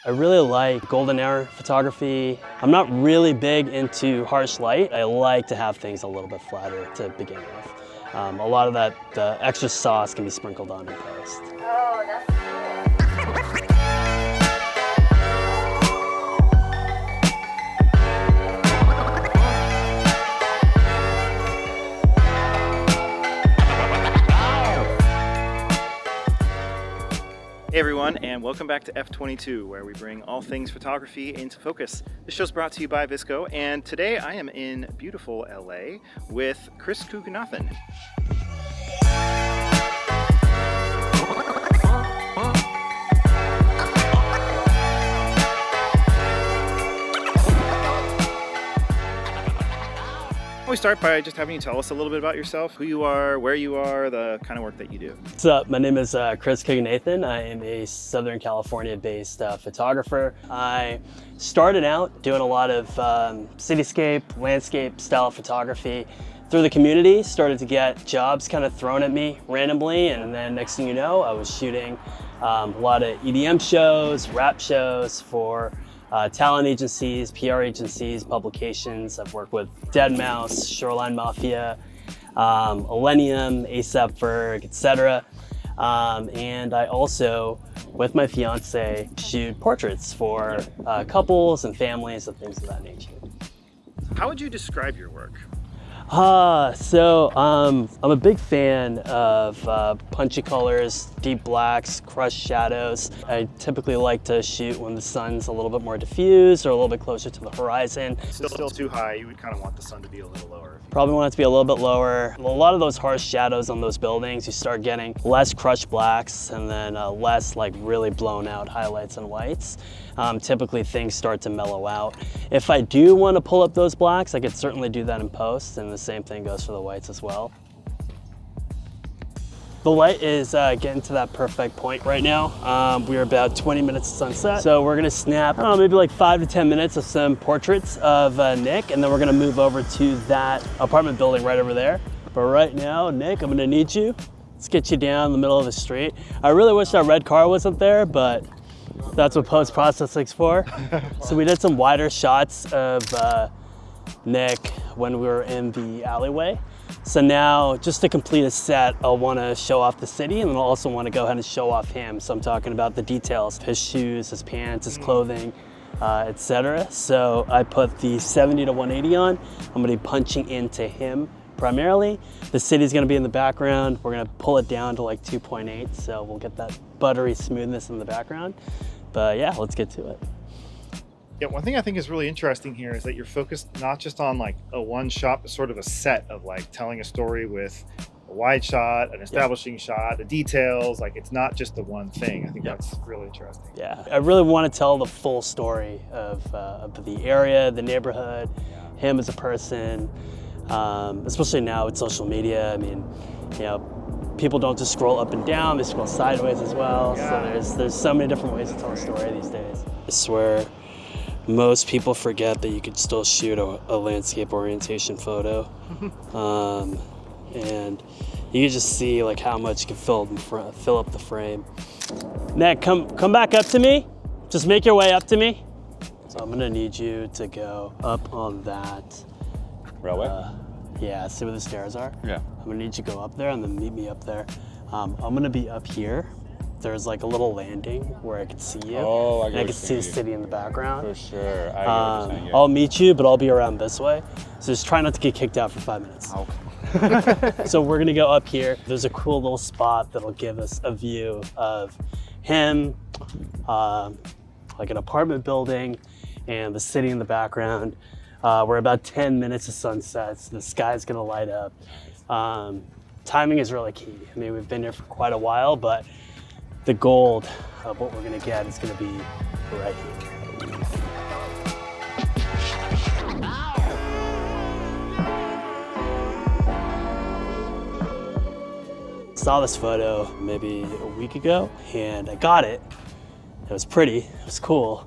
I really like golden hour photography. I'm not really big into harsh light. I like to have things a little bit flatter to begin with. A lot of the extra sauce can be sprinkled on in post. Oh, that's cool. Hey everyone, and welcome back to F22, where we bring all things photography into focus. This show's brought to you by VSCO, and today I am in beautiful LA with Kris Kuganathan. We start by just having you tell us a little bit about yourself, who you are, where you are, the kind of work that you do. What's up? My name is Kris Kuganathan. I am a Southern California-based photographer. I started out doing a lot of cityscape, landscape style photography through the community, started to get jobs kind of thrown at me randomly, and then next thing you know, I was shooting a lot of EDM shows, rap shows for talent agencies, PR agencies, publications. I've worked with deadmau5, Shoreline Mafia, Millennium, A$AP Ferg, etc. And I also, with my fiance, shoot portraits for couples and families and things of that nature. How would you describe your work? I'm a big fan of punchy colors, deep blacks, crushed shadows. I typically like to shoot when the sun's a little bit more diffused or a little bit closer to the horizon. Still too high, you would kind of want the sun to be a little lower. Probably want it to be a little bit lower. A lot of those harsh shadows on those buildings, you start getting less crushed blacks and then less like really blown out highlights and whites. Typically things start to mellow out. If I do want to pull up those blacks, I could certainly do that in post, and the same thing goes for the whites as well. The light is getting to that perfect point right now. We're about 20 minutes to sunset. So we're gonna snap, I don't know, maybe like 5 to 10 minutes of some portraits of Nick, and then we're gonna move over to that apartment building right over there. But right now, Nick, I'm gonna need you. Let's get you down in the middle of the street. I really wish that red car wasn't there, but that's what post-processing's for. So we did some wider shots of Nick when we were in the alleyway. So now, just to complete a set, I'll want to show off the city, and then I'll also want to go ahead and show off him. So I'm talking about the details, his shoes, his pants, his clothing, etc. So I put the 70 to 180 on. I'm going to be punching into him primarily. The city's going to be in the background. We're going to pull it down to like 2.8, so we'll get that buttery smoothness in the background. But yeah, let's get to it. Yeah, one thing I think is really interesting here is that you're focused not just on like a one shot, but sort of a set of like telling a story with a wide shot, an establishing shot, the details. Like it's not just the one thing. I think that's really interesting. Yeah, I really want to tell the full story of the area, the neighborhood, him as a person, especially now with social media. I mean, you know, people don't just scroll up and down, they scroll sideways as well. Yeah. So there's so many different ways to tell a story these days. I swear, most people forget that you could still shoot a landscape orientation photo. And you can just see like how much you can fill up the frame. Nick, come back up to me. Just make your way up to me. So I'm gonna need you to go up on that. Railway? Yeah, see where the stairs are? Yeah. I'm gonna need you to go up there and then meet me up there. I'm gonna be up here. There's like a little landing where I can see you. Oh, I and I can see the city in the background. For sure. I get what you're saying, yeah. I'll meet you, but I'll be around this way. So just try not to get kicked out for 5 minutes. Okay. So we're gonna go up here. There's a cool little spot that'll give us a view of him, like an apartment building, and the city in the background. We're about 10 minutes to sunset, so the sky's gonna light up. Timing is really key. I mean, we've been here for quite a while, but the gold of what we're gonna get is gonna be right here. Saw this photo maybe a week ago, and I got it. It was pretty, it was cool,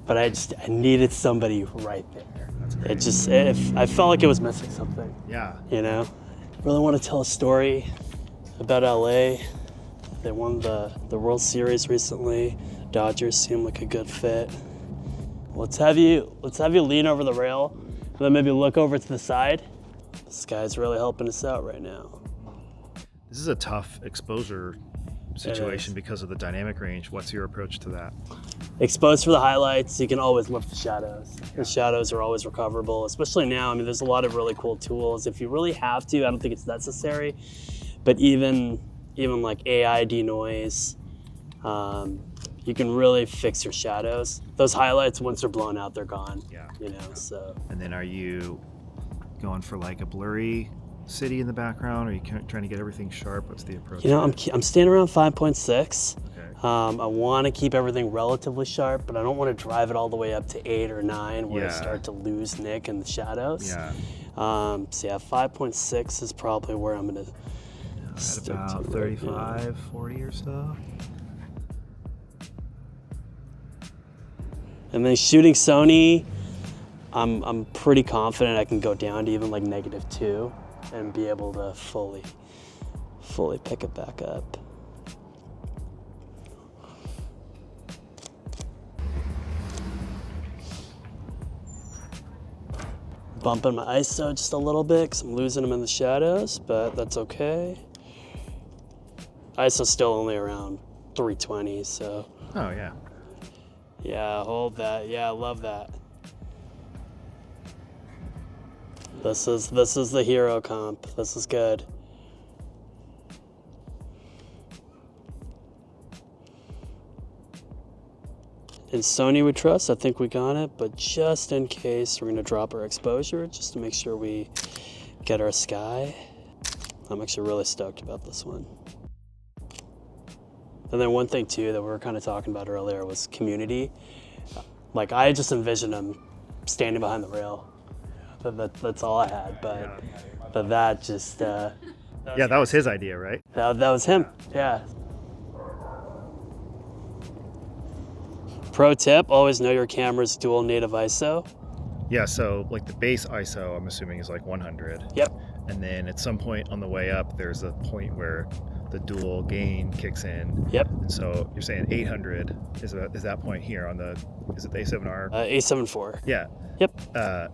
but I needed somebody right there. That's great. I felt like it was missing something. Yeah. You know? Really want to tell a story about LA. They won the World Series recently. Dodgers seem like a good fit. Let's have you lean over the rail, and then maybe look over to the side. This guy's really helping us out right now. This is a tough exposure situation because of the dynamic range. What's your approach to that? Exposed for the highlights, you can always lift the shadows. The shadows are always recoverable, especially now. I mean, there's a lot of really cool tools. If you really have to, I don't think it's necessary, but even like AI denoise, you can really fix your shadows. Those highlights, once they're blown out, they're gone. Yeah. You know, so. And then are you going for like a blurry city in the background? Or are you trying to get everything sharp? What's the approach? You know, I'm staying around 5.6. Okay. I want to keep everything relatively sharp, but I don't want to drive it all the way up to 8 or 9 where I start to lose Nick in the shadows. Yeah. So yeah, 5.6 is probably where I'm gonna At about 35, 40 or so. And then shooting Sony, I'm pretty confident I can go down to even like -2 and be able to fully pick it back up. Bumping my ISO just a little bit because I'm losing them in the shadows, but that's okay. ISO's still only around 320, so. Oh yeah. Yeah, hold that. Yeah, I love that. This is the hero comp. This is good. In Sony we trust, I think we got it, but just in case, we're gonna drop our exposure just to make sure we get our sky. I'm actually really stoked about this one. And then one thing too that we were kind of talking about earlier was community. Like I just envisioned him standing behind the rail. That's all I had, but that just Yeah, that was his idea, right? that was him. Yeah. Pro tip: always know your camera's dual native ISO. Yeah, so like the base ISO, I'm assuming is like 100. Yep. And then at some point on the way up, there's a point where the dual gain kicks in. Yep. And so you're saying 800 is that point here on the, is it the A7R? A7 IV. Yeah. Yep.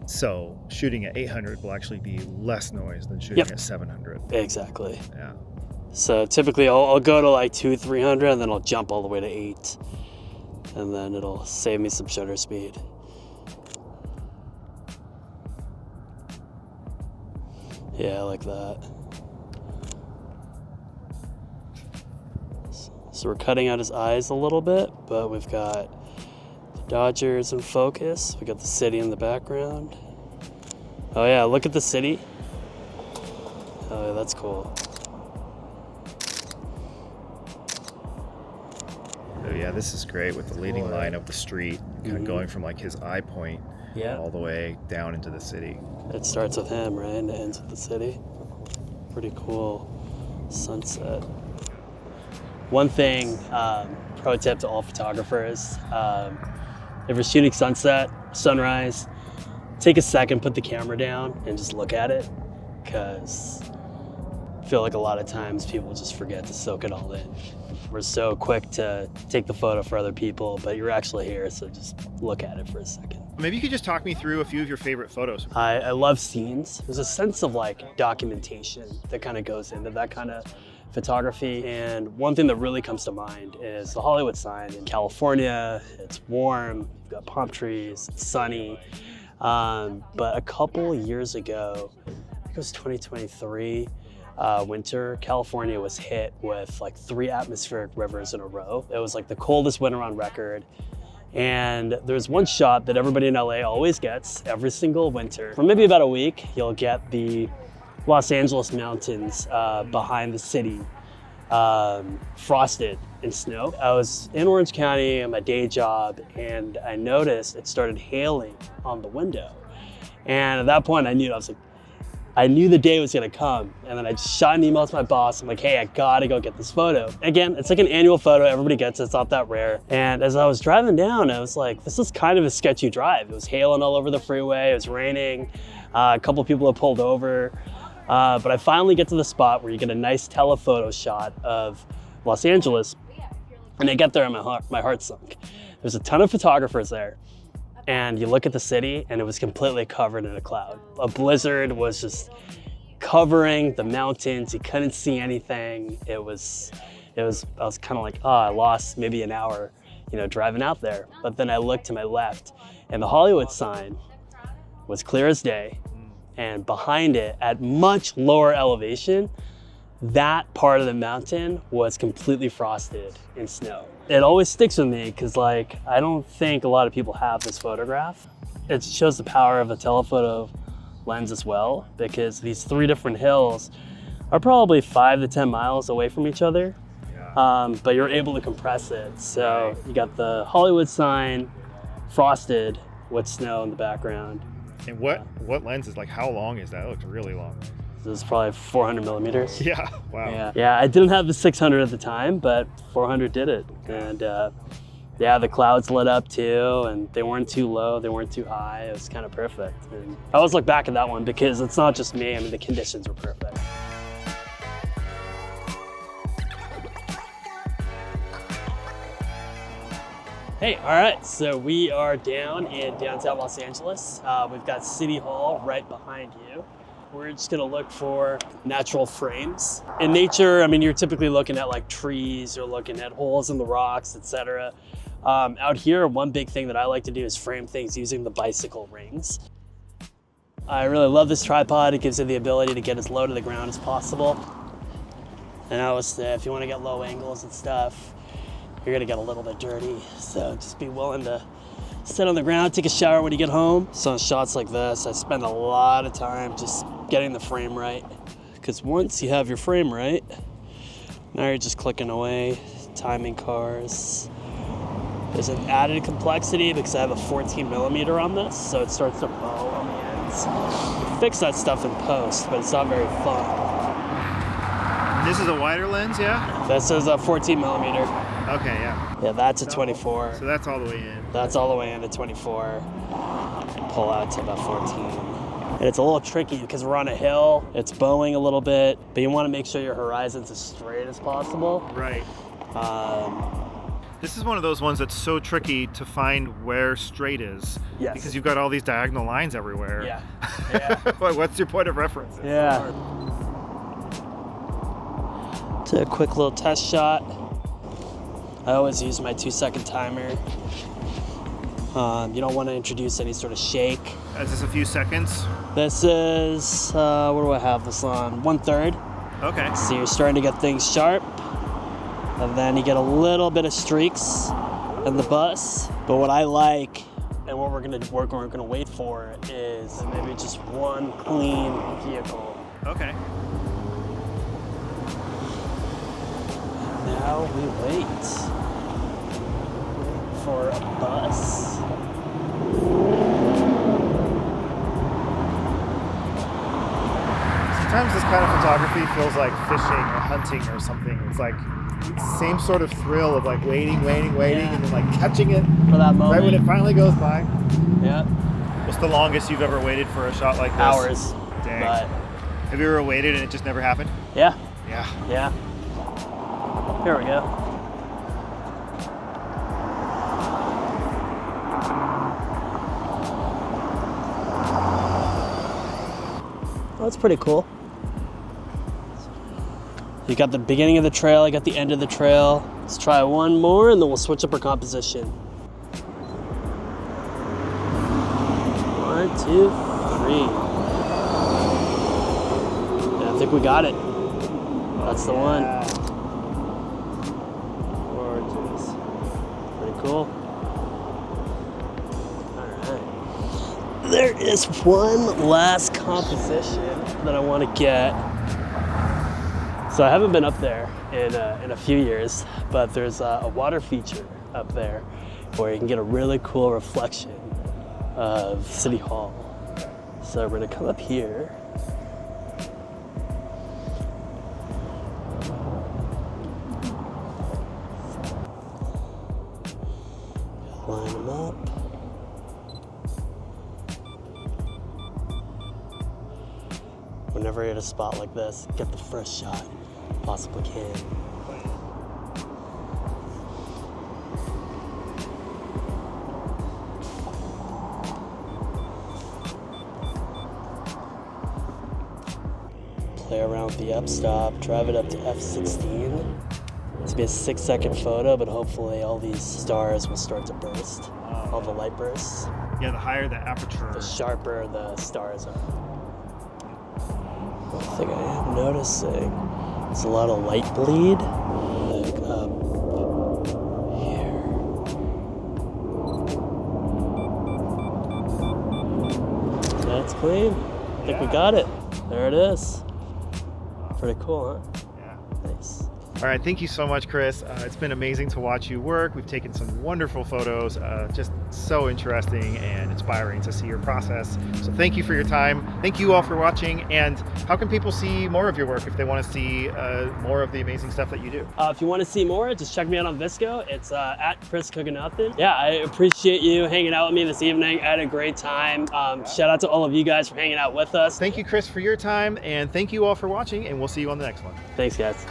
So shooting at 800 will actually be less noise than shooting at 700. Exactly. Yeah. So typically I'll go to like 200-300 and then I'll jump all the way to 8. And then it'll save me some shutter speed. Yeah, I like that. So we're cutting out his eyes a little bit, but we've got the Dodgers in focus. We got the city in the background. Oh yeah, look at the city. Oh yeah, that's cool. Oh yeah, this is great with the leading line of the street, kind of going from like his eye point all the way down into the city. It starts with him, right, and it ends with the city. Pretty cool sunset. One thing, pro tip to all photographers, if you're shooting sunset, sunrise, take a second, put the camera down, and just look at it, because I feel like a lot of times people just forget to soak it all in. We're so quick to take the photo for other people, but you're actually here, so just look at it for a second. Maybe you could just talk me through a few of your favorite photos. I love scenes. There's a sense of like documentation that kind of goes into that kind of photography. And one thing that really comes to mind is the Hollywood sign in California. It's warm, you've got palm trees, it's sunny. But a couple years ago, I think it was 2023, winter, California was hit with like 3 atmospheric rivers in a row. It was like the coldest winter on record. And there's one shot that everybody in LA always gets every single winter. For maybe about a week, you'll get the Los Angeles mountains behind the city, frosted in snow. I was in Orange County on my day job and I noticed it started hailing on the window. And at that point I knew the day was gonna come. And then I just shot an email to my boss. I'm like, hey, I gotta go get this photo. Again, it's like an annual photo. Everybody gets it, it's not that rare. And as I was driving down, I was like, this is kind of a sketchy drive. It was hailing all over the freeway, it was raining. A couple people have pulled over. But I finally get to the spot where you get a nice telephoto shot of Los Angeles. And I get there and my heart sunk. There's a ton of photographers there. And you look at the city and it was completely covered in a cloud. A blizzard was just covering the mountains. You couldn't see anything. I was kind of like, oh, I lost maybe an hour, driving out there. But then I looked to my left and the Hollywood sign was clear as day. And behind it, at much lower elevation, that part of the mountain was completely frosted in snow. It always sticks with me because I don't think a lot of people have this photograph. It shows the power of a telephoto lens as well, because these 3 different hills are probably 5 to 10 miles away from each other. Yeah. But you're able to compress it. So you got the Hollywood sign frosted with snow in the background. And what lens is how long is that? It looks really long. This is probably 400 millimeters. Yeah, wow. Yeah, I didn't have the 600 at the time, but 400 did it. And the clouds lit up too, and they weren't too low, they weren't too high. It was kind of perfect. And I always look back at that one because it's not just me, the conditions were perfect. Hey, all right, so we are down in downtown Los Angeles. We've got City Hall right behind you. We're just gonna look for natural frames. In nature, you're typically looking at trees, you're looking at holes in the rocks, etc. Out here, one big thing that I like to do is frame things using the bicycle rings. I really love this tripod. It gives you the ability to get as low to the ground as possible. And I always say, if you wanna get low angles and stuff, you're gonna get a little bit dirty. So just be willing to sit on the ground, take a shower when you get home. So on shots like this, I spend a lot of time just getting the frame right. Because once you have your frame right, now you're just clicking away, timing cars. There's an added complexity because I have a 14 millimeter on this, so it starts to bow on the ends. You fix that stuff in post, but it's not very fun. This is a wider lens, yeah? This is a 14 millimeter. Okay, yeah. Yeah, that's a 24. So that's all the way in. That's all the way into 24. Pull out to about 14. And it's a little tricky because we're on a hill. It's bowing a little bit, but you want to make sure your horizon's as straight as possible. Right. This is one of those ones that's so tricky to find where straight is. Yes. Because you've got all these diagonal lines everywhere. Yeah. What's your point of reference? Yeah. To a quick little test shot. I always use my 2-second timer. You don't want to introduce any sort of shake. Is this a few seconds? This is, what do I have this on? 1/3. Okay. So you're starting to get things sharp. And then you get a little bit of streaks in the bus. But what I like, and what we're gonna wait for, is maybe just one clean vehicle. Okay. Now we wait for a bus. Sometimes this kind of photography feels like fishing or hunting or something. It's same sort of thrill of waiting, Yeah. and then catching it For that moment. right when it finally goes by. Yeah. What's the longest you've ever waited for a shot like this? Hours. Dang. But Have you ever waited and it just never happened? yeah. Yeah. Yeah. Here we go. Oh, that's pretty cool. You got the beginning of the trail, you got the end of the trail. Let's try one more and then we'll switch up our composition. 1, 2, 3. Yeah, I think we got it. That's the one. Gorgeous. Pretty cool. All right. There is one last composition that I want to get. So I haven't been up there in a few years, but there's a water feature up there where you can get a really cool reflection of City Hall. So we're gonna come up here. Line them up. Whenever you're at a spot like this, get the first shot you possibly can. play around with the f-stop, drive it up to f16. It's be a 6-second photo, but hopefully all these stars will start to burst. All the light bursts. Yeah, the higher the aperture. The sharper the stars are. One thing I am noticing is a lot of light bleed. Like here. That's clean. I think we got it. There it is. Pretty cool, huh? Yeah. Nice. All right, thank you so much, Kris. It's been amazing to watch you work. We've taken some wonderful photos, just so interesting and inspiring to see your process. So thank you for your time. Thank you all for watching. And how can people see more of your work if they want to see more of the amazing stuff that you do? If you want to see more, just check me out on VSCO. It's at Kris Kuganathan. Yeah, I appreciate you hanging out with me this evening. I had a great time. Shout out to all of you guys for hanging out with us. Thank you, Kris, for your time. And thank you all for watching. And we'll see you on the next one. Thanks, guys.